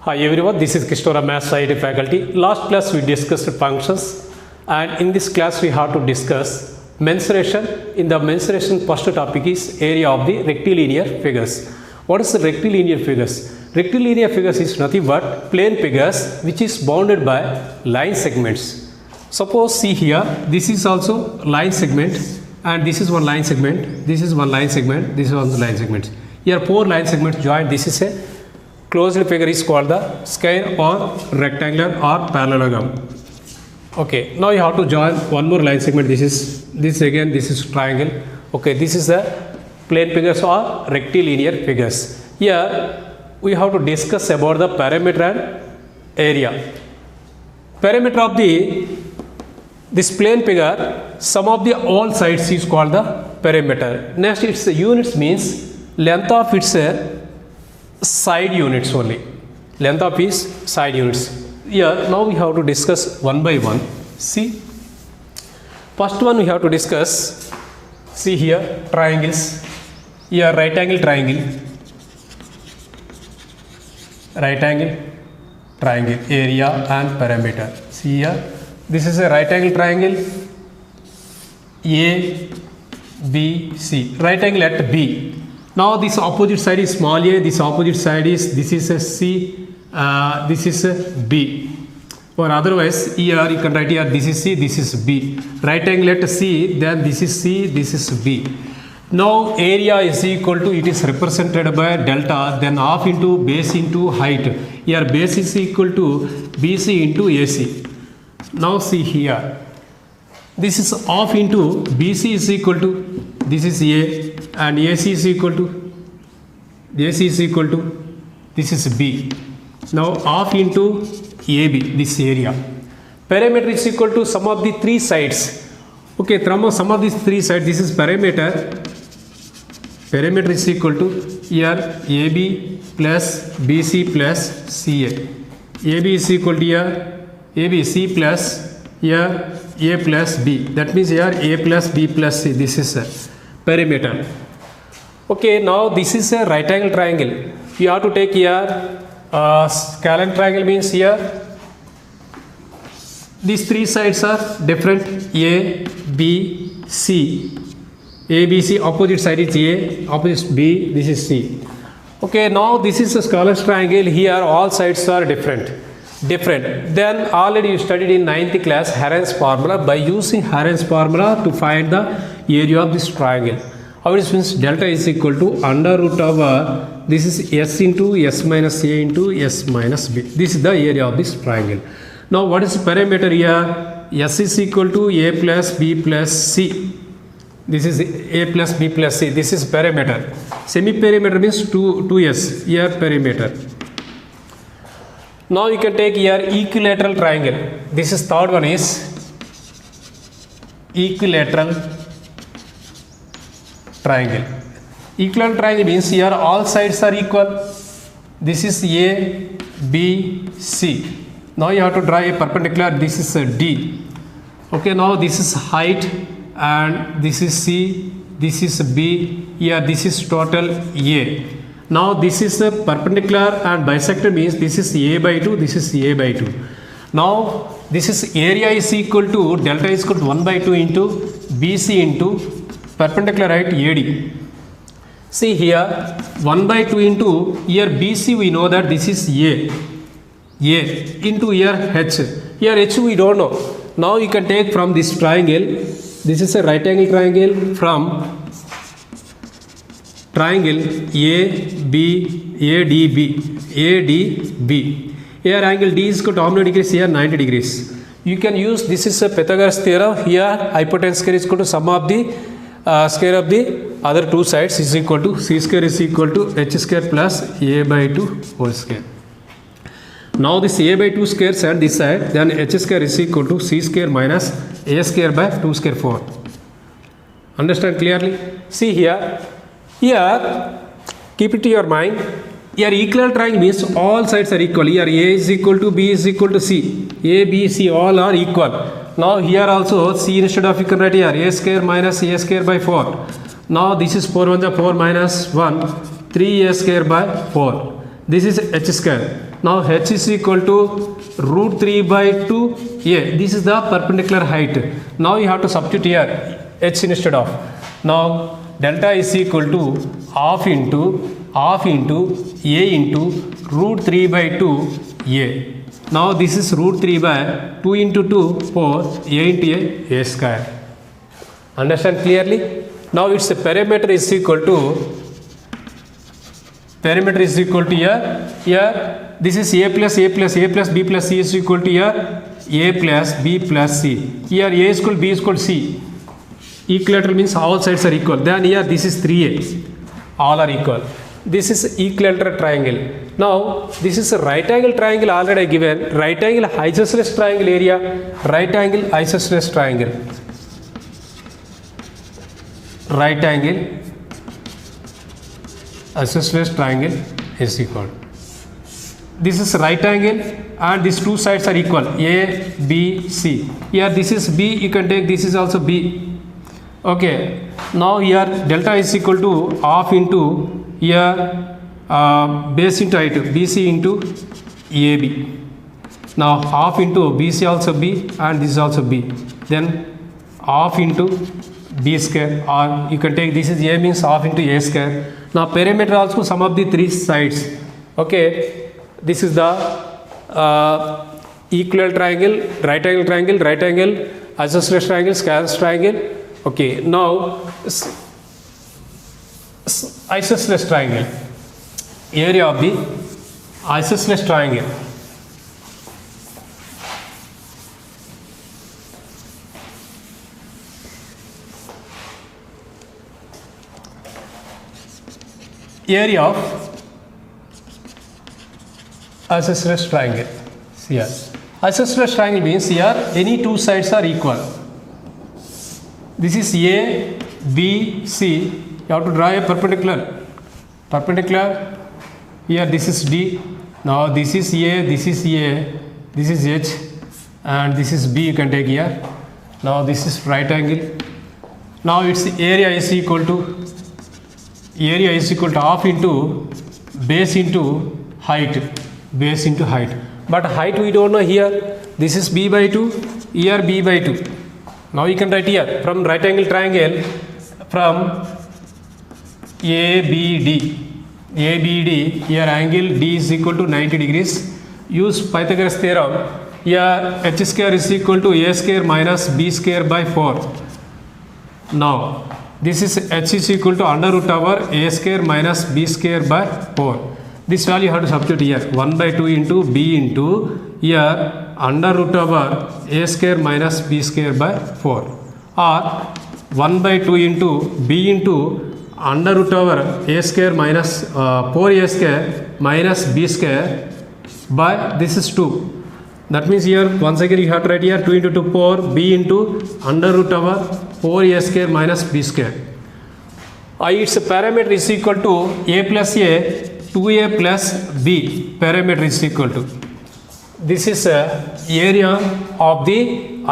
Hi everyone, this is Kishore, Math Science faculty. Last class we discussed functions, and in this class we have to discuss mensuration. In the mensuration, first topic is area of the rectilinear figures. What is the rectilinear figures? Rectilinear figures is nothing but plane figures which is bounded by line segments. Suppose see here, this is also line segment, and this is one line segment, this is one line segment, this is one line segment. Here four line segments joined. This is a closed figure is called the square or rectangular or parallelogram. Okay, now you have to join one more line segment. This is triangle. Okay, this is the plane figures or rectilinear figures. Here we have to discuss about the perimeter and area. Perimeter of this plane figure, some of the all sides is called the perimeter. Next, its units means length of its side units only. Length of is side units. Here now we have to discuss one by one. See, first one we have to discuss. See here, triangles. Here right angle triangle, area and perimeter. See here, this is a right angle triangle, A B C. Right angle at B. Now this opposite side is small a, this opposite side is, this is a C, this is a B. Or otherwise here you can write here, this is C, this is B. Right angle at C, then this is C, this is B. Now area is equal to, it is represented by delta, then half into base into height. Here base is equal to BC into AC. Now see here, this is half into BC is equal to, this is A, and AC is equal to, this is B. Now half into AB, this area. Perimeter is equal to sum of the three sides. Okay, from sum of these three sides, this is perimeter. Perimeter is equal to here AB plus BC plus CA. AB is equal to here ABC plus here A plus B. That means here A plus B plus C. This is a perimeter. Okay, now this is a right angle triangle. You have to take here scalene triangle means here these three sides are different. A, B, C. A, B, C, opposite side is A, opposite B, this is C. Okay, now this is a scalene triangle. Here all sides are different. Then already you studied in 9th class Heron's formula. By using Heron's formula to find the area of this triangle. How it means delta is equal to under root of this is S into S minus A into S minus B. This is the area of this triangle. Now what is perimeter here? S is equal to A plus B plus C. This is A plus B plus C. This is perimeter. Semi-perimeter means 2S. Here perimeter. Now you can take here equilateral triangle. This is third one is equilateral triangle. Equilateral triangle means here all sides are equal. This is A, B, C. Now you have to draw a perpendicular. This is a D. Okay, now this is height and this is C, this is B. Here this is total A. Now this is a perpendicular and bisected means this is A by 2, this is A by 2. Now this is area is equal to delta is equal to 1 by 2 into BC into perpendicular height AD. See here 1 by 2 into here BC, we know that this is A into here H. Here H we don't know. Now you can take from this triangle, this is a right angle triangle, from triangle ADB. Here angle D is equal to how many degrees? Here 90 degrees. You can use, this is a Pythagoras theorem. Here hypotenuse square is equal to sum of the square of the other two sides is equal to C square is equal to H square plus A by 2 whole square. Now this A by 2 square and this side, then H square is equal to C square minus A square by 2 square 4. Understand clearly? See here, keep it to your mind. Here equilateral triangle means all sides are equal. Here A is equal to B is equal to C. A, B, C all are equal. Now here also C instead of you can write here A square minus A square by 4. Now this is 4 1 4 minus 1, 3A square by 4. This is H square. Now h is equal to root 3 by 2a. This is the perpendicular height. Now you have to substitute here h instead of. Now delta is equal to half into a into root 3 by 2a. Now this is root 3 by 2 into 2 4 a into a square. Understand clearly? Now its perimeter is equal to here this is a plus b plus c is equal to here a plus b plus c. Here a is equal b is equal to c. Equilateral means all sides are equal. Then here this is 3a. All are equal. This is equilateral triangle. Now this is a right angle triangle already given. Right angle isosceles triangle area. Right angle isosceles triangle. Right angle isosceles triangle is equal. This is right angle and these two sides are equal. A, B, C. Here this is B. You can take this is also B. Okay. Now here delta is equal to half into here base into height BC into AB. Now half into BC also B and this is also B. Then half into B square, or you can take this is A means half into A square. Now perimeter also sum of the three sides. Okay, this is the equilateral triangle, right angle, isosceles triangle, scalene triangle. Okay, now isosceles triangle, area of the isosceles triangle. Area of isosceles triangle. Here, isosceles triangle means here any two sides are equal. This is A, B, C. You have to draw a perpendicular. Here this is D. Now this is A, this is H, and this is B. You can take here. Now this is right angle. Now its area is equal to half into base into height. But height we don't know here. This is B by 2, here B by 2. Now you can write here from right angle triangle from ABD, here angle D is equal to 90 degrees. Use Pythagoras theorem. Here h square is equal to a square minus b square by 4. Now this is h is equal to under root over a square minus b square by 4. This value you have to substitute here 1 by 2 into b into here under root over a square minus b square by 4, or 1 by 2 into b into under root over a square minus 4a square minus b square by this is 2. That means here once again you have to write here 2 into 2 4 b into under root over 4a square minus b square. Its parameter is equal to a plus a 2a plus b. Parameter is equal to. This is area of the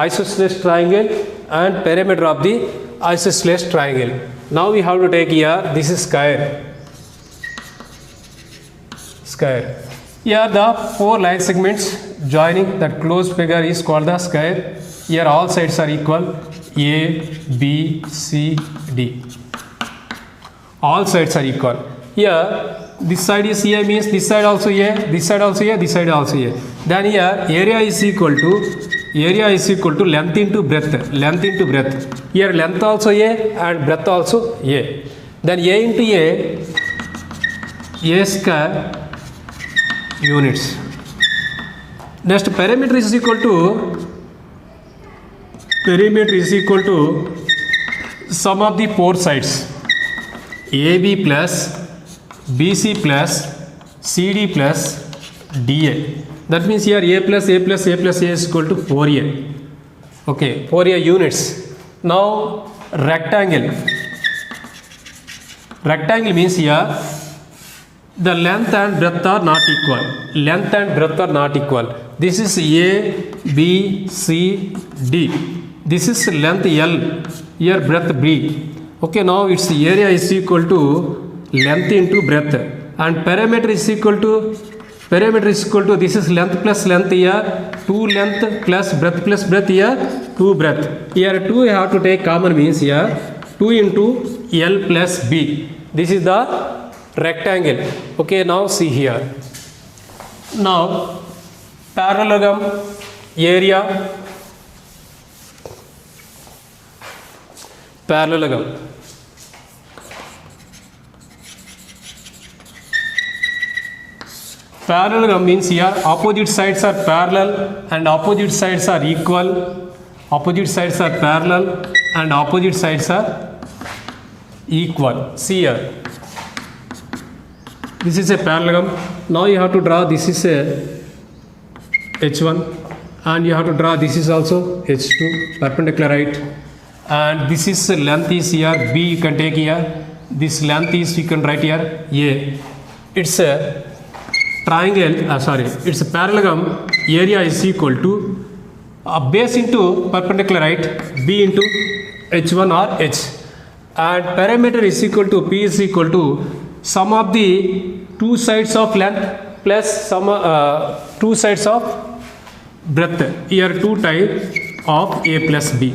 isosceles triangle and perimeter of the isosceles triangle. Now we have to take here this is square. Here the four line segments joining that closed figure is called the square. Here all sides are equal. A, B, C, D. All sides are equal. Here this side is A means this side also A, this side also A, this side also A. Then here area is equal to length into breadth. Here length also A and breadth also A. Then A into A square units. Next perimeter is equal to sum of the four sides. AB plus BC plus CD plus DA. That means here A plus A plus A plus A is equal to 4A. Okay, 4A units. Now rectangle. Rectangle means here the length and breadth are not equal. This is A, B, C, D. This is length L. Here breadth B. Okay, now its area is equal to length into breadth, and perimeter is equal to Perimeter is equal to, this is length plus length here, 2 length plus breadth here, 2 breadth. Here 2 you have to take common, means here 2 into L plus B. This is the rectangle. Okay, now see here. Now parallelogram area, parallelogram. Parallelogram means here opposite sides are parallel and opposite sides are equal. Opposite sides are parallel and opposite sides are equal. See here. This is a parallelogram. Now you have to draw, this is a H1 and you have to draw, this is also H2, perpendicular, right? And this is length is here, B you can take here. This length is, you can write here A. It's a triangle, it's a parallelogram. Area is equal to base into perpendicular, right? B into H1 or H. And perimeter is equal to, P is equal to sum of the two sides of length plus sum 2 sides of breadth. Here 2 types of A plus B.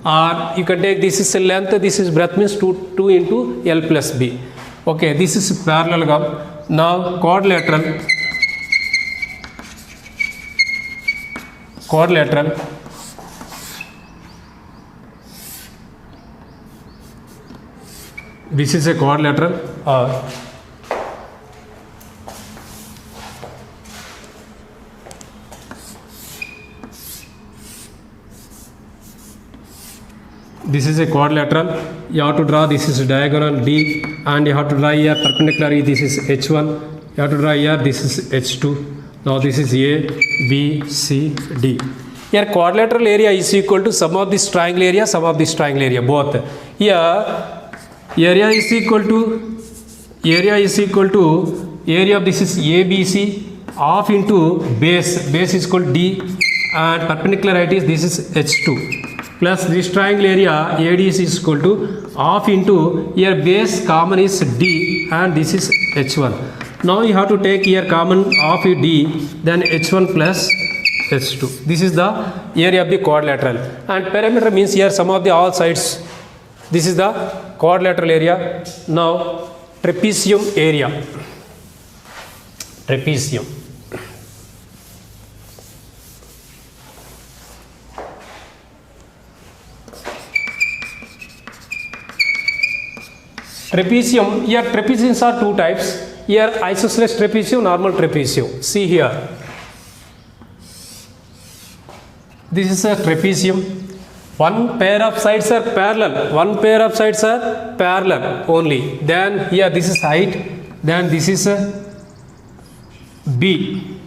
Or you can take, this is length, this is breadth, means 2 into L plus B. Okay, this is parallelogram. Now quadrilateral. Quadrilateral. This is a quadrilateral. This is a quadrilateral. You have to draw, this is diagonal D, and you have to draw here perpendicular. This is H1. You have to draw here, this is H2. Now this is A, B, C, D. Here quadrilateral area is equal to sum of this triangle area, sum of this triangle area, both. Here area is equal to area of this is ABC, half into base is equal to D, and perpendicular right is, this is H2. Plus this triangle area AD is equal to half into, here base common is D and this is H1. Now you have to take here common half D, then H1 plus H2. This is the area of the quadrilateral. And perimeter means here sum of the all sides. This is the quadrilateral area. Now trapezium area. Trapezium. Trapezium, here trapeziums are 2 types. Here isosceles trapezium, normal trapezium. See here. This is a trapezium. One pair of sides are parallel. One pair of sides are parallel only. Then here this is height. Then this is a B.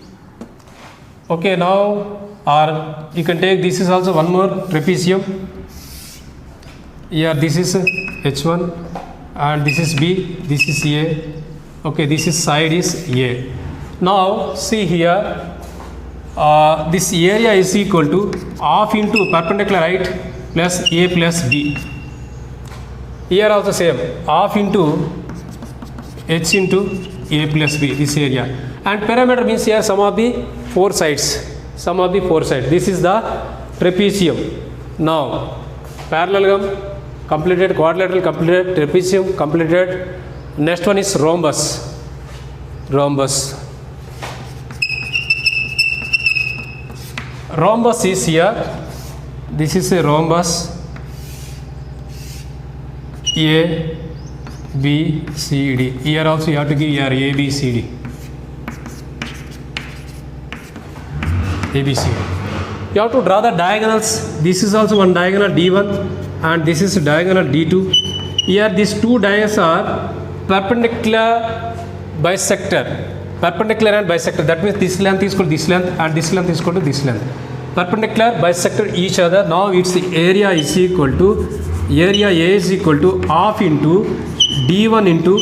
Okay, now or you can take, this is also one more trapezium. Here this is H1. And this is B, this is A. Okay, this is side is A. Now see here, this area is equal to half into perpendicular right plus A plus B. Here also same, half into H into A plus B, this area. And perimeter means here sum of the 4 sides. Sum of the 4 sides. This is the trapezium. Now parallelogram completed, quadrilateral completed, trapezium completed. Next one is rhombus. Rhombus. Rhombus is here. This is a rhombus. A, B, C, D. Here also you have to give here A, B, C, D. A, B, C, D. You have to draw the diagonals. This is also one diagonal D1. And this is diagonal D2. Here these 2 diagonals are perpendicular bisector. Perpendicular and bisector. That means this length is equal to this length and this length is equal to this length. Perpendicular bisector each other. Now its area is equal to, area A is equal to half into D1 into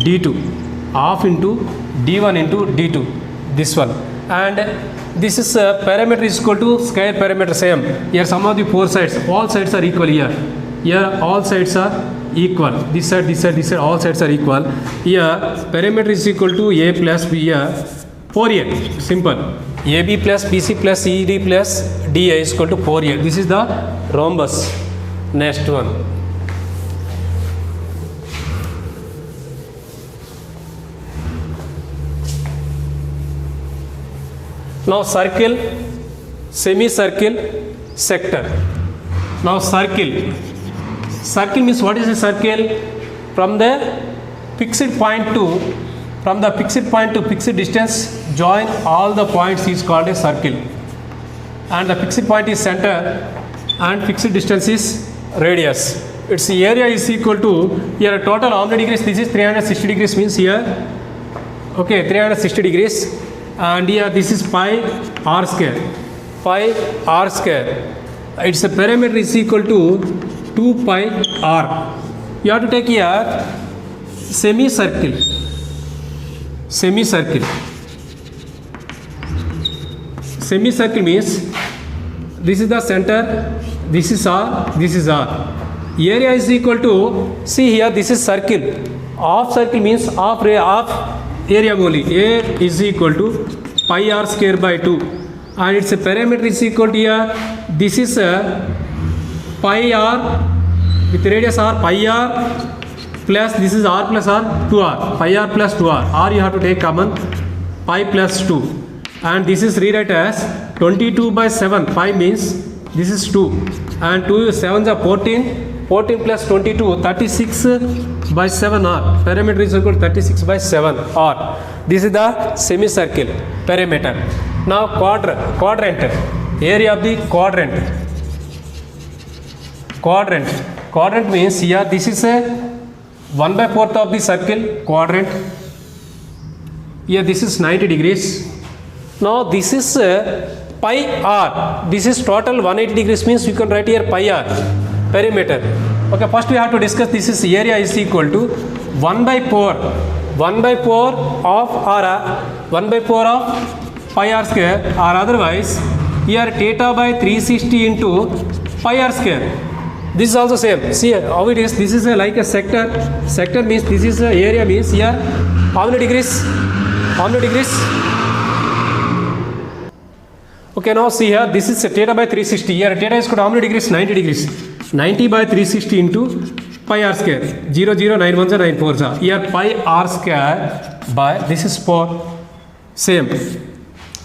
D2. Half into D1 into D2. This one. And this is perimeter is equal to square perimeter same. Here sum of the 4 sides, all sides are equal here. Here all sides are equal. This side, this side, this side, all sides are equal. Here perimeter is equal to A plus B. Here 4a, simple. AB plus BC plus ED plus DA is equal to 4a. This is the rhombus. Next one. Now circle, semicircle, sector. Now circle. Circle means what is a circle? From the fixed point to fixed distance, join all the points is called a circle. And the fixed point is center and fixed distance is radius. Its area is equal to, here total how many degrees? This is 360 degrees means here, okay, 360 degrees. And here this is pi r square. Pi r square. Its perimeter is equal to 2 pi r. You have to take here semicircle. Semicircle. Semicircle means this is the center, this is r, this is r. Area is equal to, see here this is circle. Half circle means half area only. A is equal to pi r square by 2. And its perimeter is equal to here, this is pi r with radius r, pi r plus this is r plus r, 2r, pi r plus 2r, r you have to take common, pi plus 2, and this is rewrite as 22 by 7, pi means this is 2, and 2 7s are 14, 14 plus 22, 36 by 7 r, perimeter is equal to 36 by 7 r. This is the semicircle perimeter. Now quadrant, area of the quadrant means here this is a 1 by 4th of the circle quadrant. Here this is 90 degrees. Now this is pi r. This is total 180 degrees means you can write here pi r perimeter. Okay, first we have to discuss this is area is equal to 1 by 4 of r, 1 by 4 of pi r square, or otherwise here theta by 360 into pi r square. This is also same. See how it is. This is like a sector. Sector means this is a area means here how many degrees? How many degrees? Okay, now see here this is theta by 360. Here theta is called how many degrees? 90 degrees. 90 by 360 into pi r square. 0 0 9 1 9 4. Here pi r square by this is 4. Same.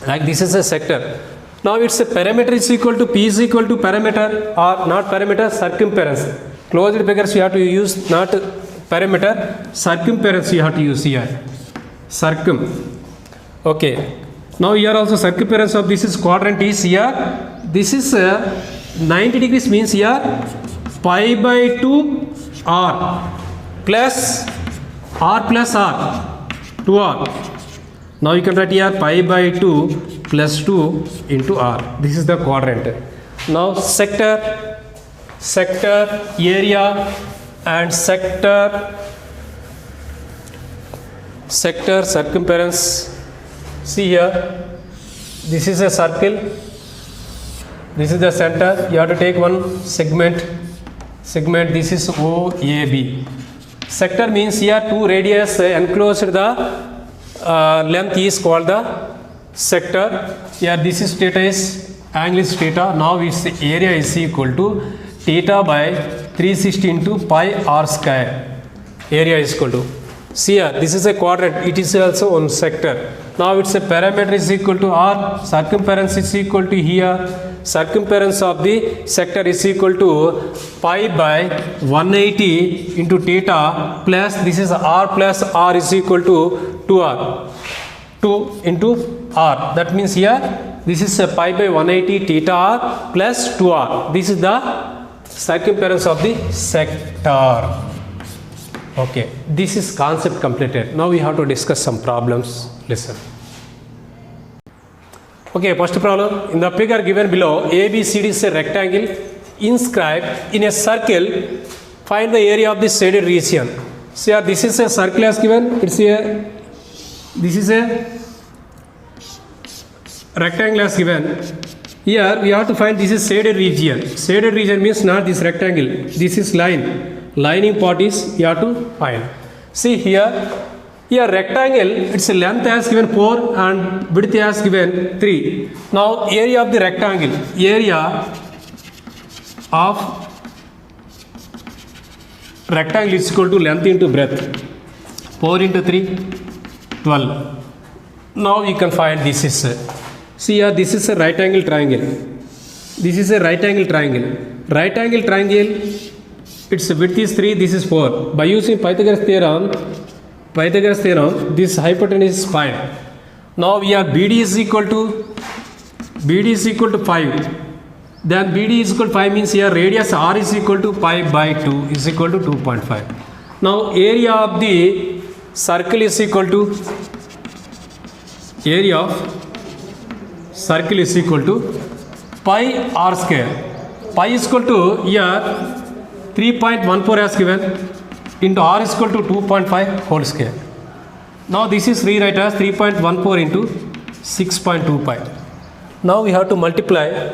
Like this is a sector. Now its perimeter is equal to P is equal to perimeter or not perimeter, circumference. Closed figures you have to use not perimeter, circumference you have to use here. Circum. Okay. Now here also circumference of this is quadrant is here. This is 90 degrees means here pi by 2 r plus r 2r. Now you can write here pi by 2 plus 2 into r. This is the quadrant. Now sector, area and sector, circumference. See here, this is a circle, this is the center. You have to take one segment, this is OAB. Sector means here two radius enclosed the length is called the sector. Here this is theta is angle is theta. Now its area is equal to theta by 360 into pi r square. Area is equal to. See here, this is a quadrant. It is also on sector. Now its a perimeter is equal to r. Circumference is equal to here. Circumference of the sector is equal to pi by 180 into theta plus this is r plus r is equal to 2r. 2 into r. That means here this is a pi by 180 theta r plus 2r. This is the circumference of the sector. Okay, this is concept completed. Now we have to discuss some problems. Listen. Okay, first problem. In the figure given below, ABCD is a rectangle inscribed in a circle. Find the area of the shaded region. So here this is a circle as given. This is a rectangle as given. Here we have to find this is shaded region. Shaded region means not this rectangle. This is line. Lining part is you have to find. See here, Here rectangle, its length as given 4 and width as given 3. Now area of the rectangle, area of rectangle is equal to length into breadth. 4 into 3, 12. Now you can find this is, see here this is a right angle triangle. This is a right angle triangle. Right angle triangle, its width is 3, this is 4. By using Pythagoras theorem, this hypotenuse is 5. Now we have BD is equal to 5. Then BD is equal to 5 means here radius R is equal to pi by 2 is equal to 2.5. Now area of the circle is equal to pi R square. Pi is equal to here 3.14 as given into R is equal to 2.5 whole square. Now this is rewrite as 3.14 into 6.2 pi. Now we have to multiply.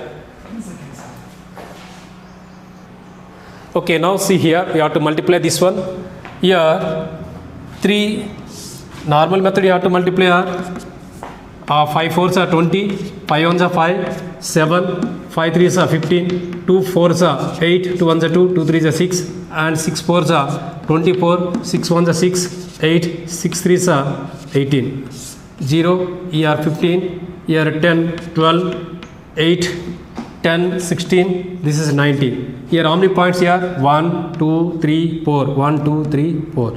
Okay, now see here we have to multiply this one. Here 3 normal method you have to multiply here. 5 4s are 20, 5 1s are 5, 7, 5 3s are 15, 2 4s are 8, 2 1s are 2, 2 3s are 6, and 6 4s are 24, 6 1s are 6, 8, 6 3s are 18. 0, here 15, here 10, 12, 8, 10, 16, this is 19. Here how many points here? 1, 2, 3, 4, 1, 2, 3, 4.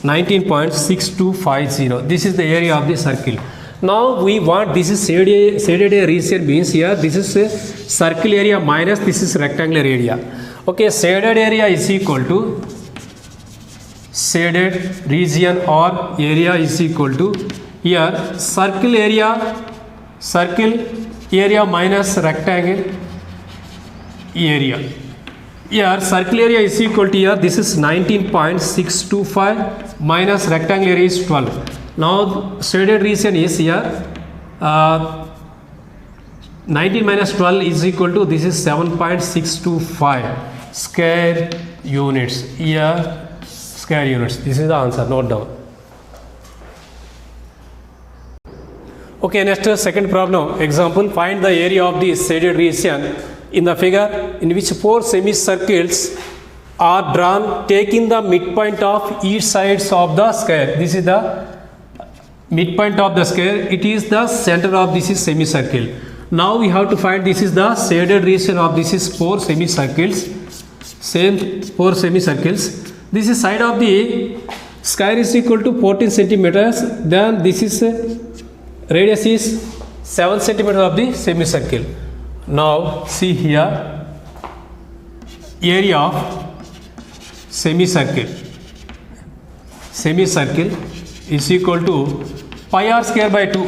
19.6250. This is the area of the circle. Now we want this is shaded region means here this is circle area minus this is rectangular area. Okay, shaded area is equal to shaded region or area is equal to here circle area minus rectangle area. Here circle area is equal to here this is 19.625 minus rectangle area is 12. Now shaded region is here 19 minus 12 is equal to this is 7.625 square units. Here square units. This is the answer. Note down. Okay, next second problem. Example, find the area of the shaded region in the figure in which 4 semicircles are drawn taking the midpoint of each sides of the square. This is the midpoint of the square. It is the center of this is semicircle. Now we have to find this is the shaded region of this is 4 semicircles. Same 4 semicircles. This is side of the square is equal to 14 centimeters. Then this is radius is 7 centimeters of the semicircle. Now see here area of semicircle is equal to pi r square by 2.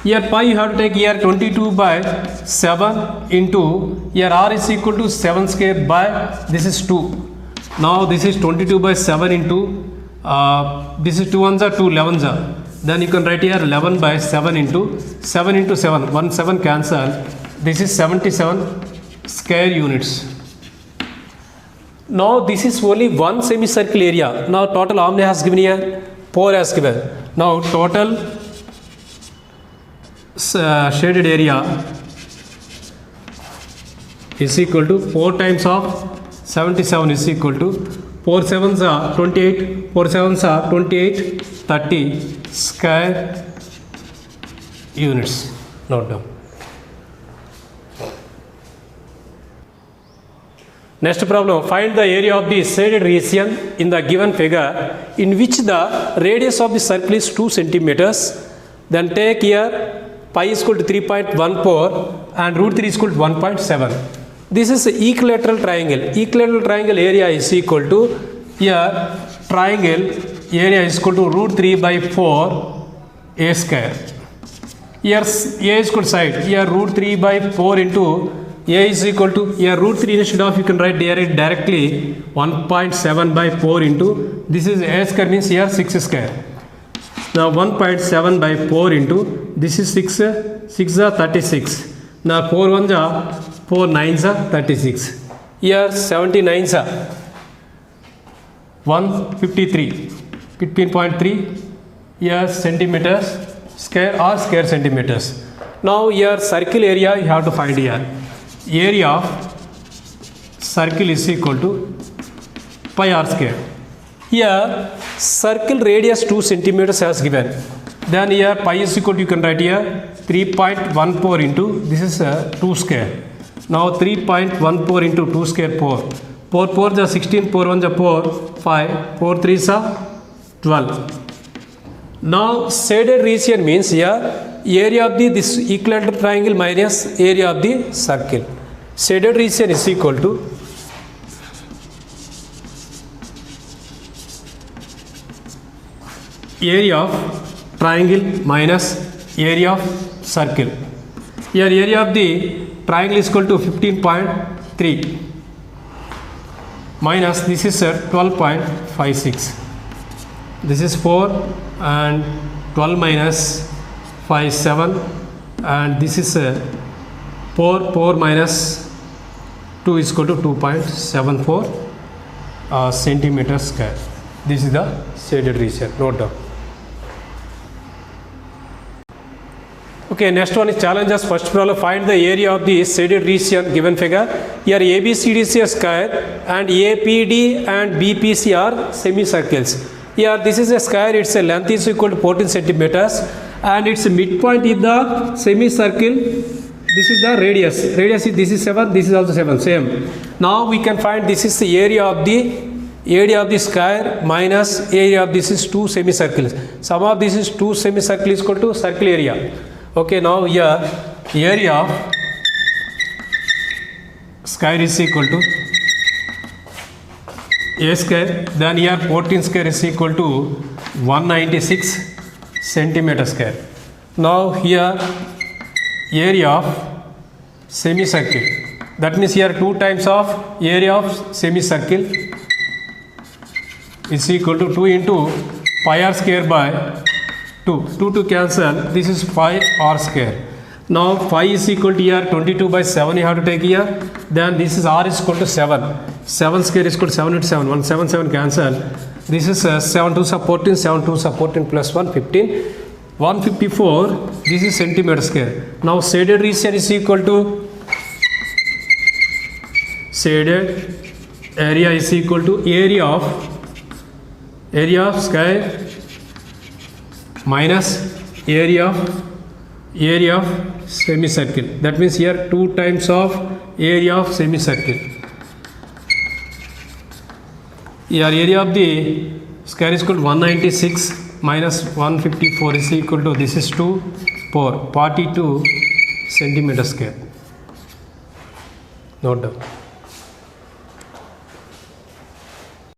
Here pi you have to take here 22 by 7 into here r is equal to 7 square by this is 2. Now this is 22 by 7 into this is 2 ones are 2 11s are. Then you can write here 11 by 7 into 7 1 7 cancel. This is 77 square units. Now this is only one semicircle area. Now total how many has given here? 4 has given. Now total shaded area is equal to 4 times of 77 is equal to 4 7s are 28, 4 7s are 28, 30 square units. Note down. Next problem, find the area of the shaded region in the given figure in which the radius of the circle is 2 centimeters. Then take here pi is equal to 3.14 and root 3 is equal to 1.7. This is equilateral triangle. Equilateral triangle area is equal to here triangle area is equal to root 3 by 4 a square. Here a is equal to side. Here root 3 by 4 into a is equal to here root 3 instead of you can write directly 1.7 by 4 into this is a square means here 6 square. Now 1.7 by 4 into this is 6 are 36. Now 4 1s are 4 9s are 36. Here 79s are 153. 15.3, here centimeters square or square centimeters. Now here circle area you have to find here. Area of circle is equal to pi r square. Here circle radius 2 centimeters as given. Then here pi is equal to, you can write here 3.14 into, this is 2 square. Now 3.14 into 2 square 4. 4 4 is 16, 4 1 is 4, 5, 4 3 is 12. Now shaded region means here area of this equilateral triangle minus area of the circle. Shaded region is equal to area of triangle minus area of circle. Here area of the triangle is equal to 15.3 minus this is 12.56. This is 4 and 12 minus 5 7, and this is 4 minus 2 is equal to 2.74 centimeters square. This is the shaded region. Note down. Okay, next one is challenges. First problem, find the area of the shaded region given figure. Here ABCD is a square and APD and BPC are semicircles. Here this is a square, its length is equal to 14 centimeters and its midpoint is the semicircle. This is the radius. Radius is, this is 7, this is also 7, same. Now we can find this is the area of the square minus area of this is 2 semicircles. Sum of this is 2 semicircle is equal to circle area. Okay, now here area of square is equal to a square, then here 14 square is equal to 196 centimeter square. Now here area of semicircle, that means here 2 times of area of semicircle is equal to 2 into pi r square by 2. 2 to cancel, this is pi r square. Now phi is equal to here 22 by 7 you have to take here, then this is r is equal to 7. 7 square is equal to 7 into 7, 1 7 7 cancel. This is 7 2 is 14, 7 2 is 14 plus 1 15, 154. This is centimeter square. Now shaded region is equal to shaded area is equal to area of square minus area of semicircle. That means here 2 times of area of semicircle. Here area of the square is equal to 196 minus 154 is equal to, this is 2 4 42 centimeter square. Note down.